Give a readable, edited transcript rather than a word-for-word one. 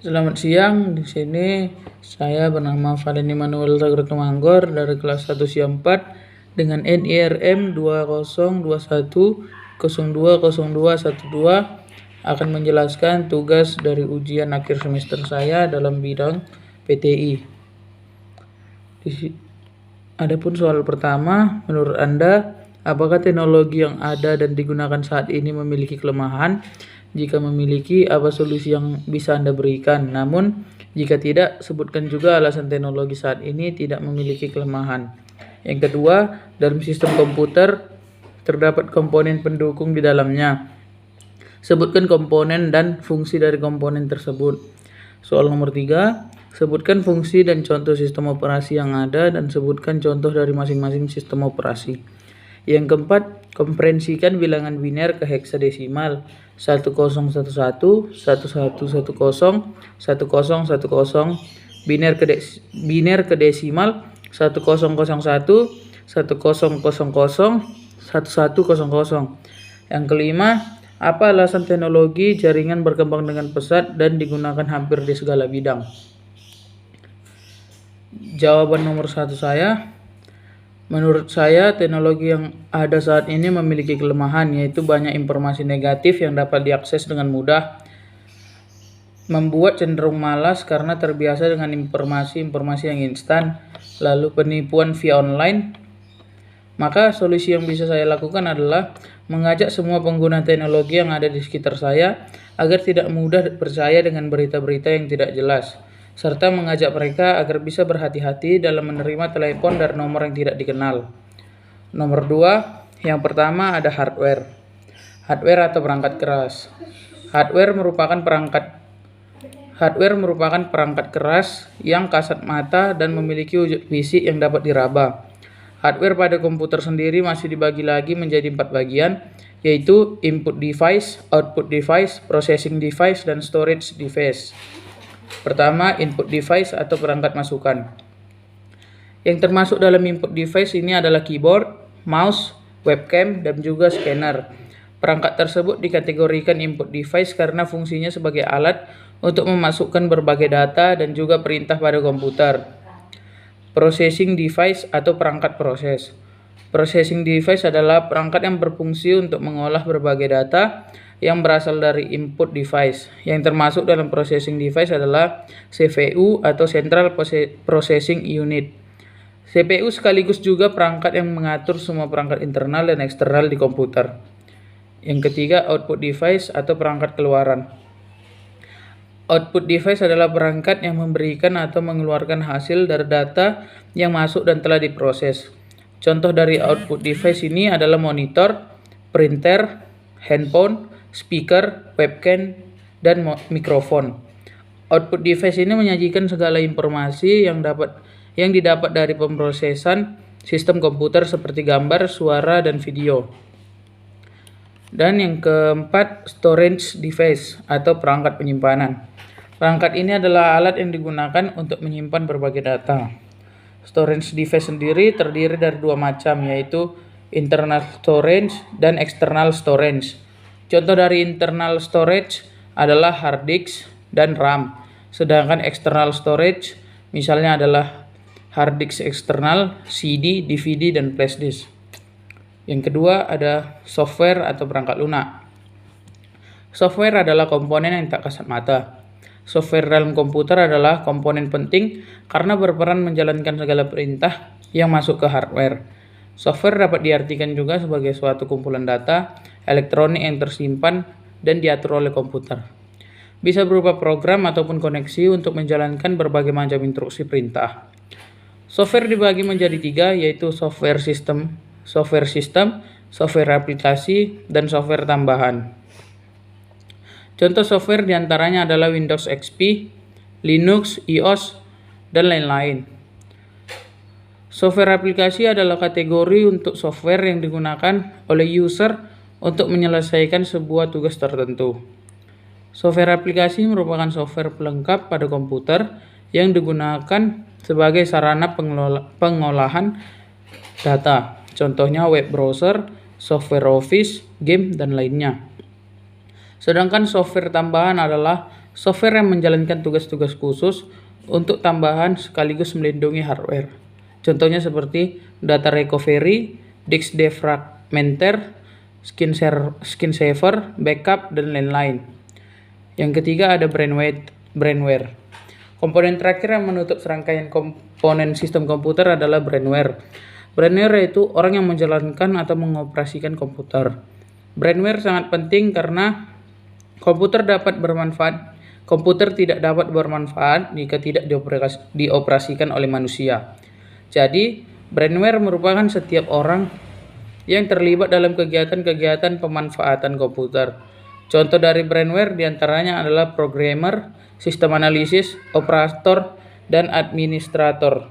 Selamat siang, di sini saya bernama Valeni Manuel Tagrotumanggor dari kelas 1 SIA 4 dengan NIRM 2021020212 akan menjelaskan tugas dari ujian akhir semester saya dalam bidang PTI. Adapun soal pertama, menurut Anda, apakah teknologi yang ada dan digunakan saat ini memiliki kelemahan? Jika memiliki, apa solusi yang bisa Anda berikan? Namun, jika tidak, sebutkan juga alasan teknologi saat ini tidak memiliki kelemahan. Yang kedua, dalam sistem komputer terdapat komponen pendukung di dalamnya. Sebutkan komponen dan fungsi dari komponen tersebut. Soal nomor 3, sebutkan fungsi dan contoh sistem operasi yang ada dan sebutkan contoh dari masing-masing sistem operasi. Yang keempat, komprehensikan bilangan biner ke heksadesimal 1011, 1110, 1010, biner ke desimal 1001, 1000, 1100. Yang kelima, apa alasan teknologi jaringan berkembang dengan pesat dan digunakan hampir di segala bidang? Jawaban nomor 1 saya, menurut saya teknologi yang ada saat ini memiliki kelemahan, yaitu banyak informasi negatif yang dapat diakses dengan mudah, membuat cenderung malas karena terbiasa dengan informasi-informasi yang instan, lalu penipuan via online. Maka solusi yang bisa saya lakukan adalah mengajak semua pengguna teknologi yang ada di sekitar saya agar tidak mudah percaya dengan berita-berita yang tidak jelas, serta mengajak mereka agar bisa berhati-hati dalam menerima telepon dari nomor yang tidak dikenal. Nomor 2, yang pertama ada hardware. Hardware atau perangkat keras. Hardware merupakan perangkat keras yang kasat mata dan memiliki wujud fisik yang dapat diraba. Hardware pada komputer sendiri masih dibagi lagi menjadi 4 bagian, yaitu input device, output device, processing device, dan storage device. Pertama, input device atau perangkat masukan. Yang termasuk dalam input device ini adalah keyboard, mouse, webcam, dan juga scanner. Perangkat tersebut dikategorikan input device karena fungsinya sebagai alat untuk memasukkan berbagai data dan juga perintah pada komputer. Processing device atau perangkat proses. Processing device adalah perangkat yang berfungsi untuk mengolah berbagai data yang berasal dari input device. Yang termasuk dalam processing device adalah CPU atau Central Processing Unit. CPU sekaligus juga perangkat yang mengatur semua perangkat internal dan eksternal di komputer. Yang ketiga, output device atau perangkat keluaran. Output device adalah perangkat yang memberikan atau mengeluarkan hasil dari data yang masuk dan telah diproses. Contoh dari output device ini adalah monitor, printer, handphone, speaker, webcam, dan mikrofon. Output device ini menyajikan segala informasi yang didapat dari pemrosesan sistem komputer seperti gambar, suara, dan video. Dan yang keempat, storage device atau perangkat penyimpanan. Perangkat ini adalah alat yang digunakan untuk menyimpan berbagai data. Storage device sendiri terdiri dari 2 macam, yaitu internal storage dan external storage. Contoh dari internal storage adalah hard disk dan RAM, sedangkan external storage misalnya adalah hard disk eksternal, CD, DVD, dan flash disk. Yang kedua ada software atau perangkat lunak. Software adalah komponen yang tak kasat mata. Software dalam komputer adalah komponen penting karena berperan menjalankan segala perintah yang masuk ke hardware. Software dapat diartikan juga sebagai suatu kumpulan data elektronik yang tersimpan dan diatur oleh komputer. Bisa berupa program ataupun koneksi untuk menjalankan berbagai macam instruksi perintah. Software dibagi menjadi 3, yaitu software system, software aplikasi, dan software tambahan. Contoh software diantaranya adalah Windows XP, Linux, iOS, dan lain-lain. Software aplikasi adalah kategori untuk software yang digunakan oleh user untuk menyelesaikan sebuah tugas tertentu. Software aplikasi merupakan software pelengkap pada komputer yang digunakan sebagai sarana pengolahan data. Contohnya web browser, software Office, game, dan lainnya. Sedangkan software tambahan adalah software yang menjalankan tugas-tugas khusus untuk tambahan sekaligus melindungi hardware. Contohnya seperti data recovery, disk defragmenter, skin saver, backup, dan lain-lain. Yang ketiga ada brainware. Komponen terakhir yang menutup serangkaian komponen sistem komputer adalah brainware. Brainware yaitu orang yang menjalankan atau mengoperasikan komputer. Brainware sangat penting karena komputer tidak dapat bermanfaat jika tidak dioperasikan oleh manusia. Jadi, brainware merupakan setiap orang yang terlibat dalam kegiatan-kegiatan pemanfaatan komputer. Contoh dari brainware diantaranya adalah programmer, sistem analisis, operator, dan administrator.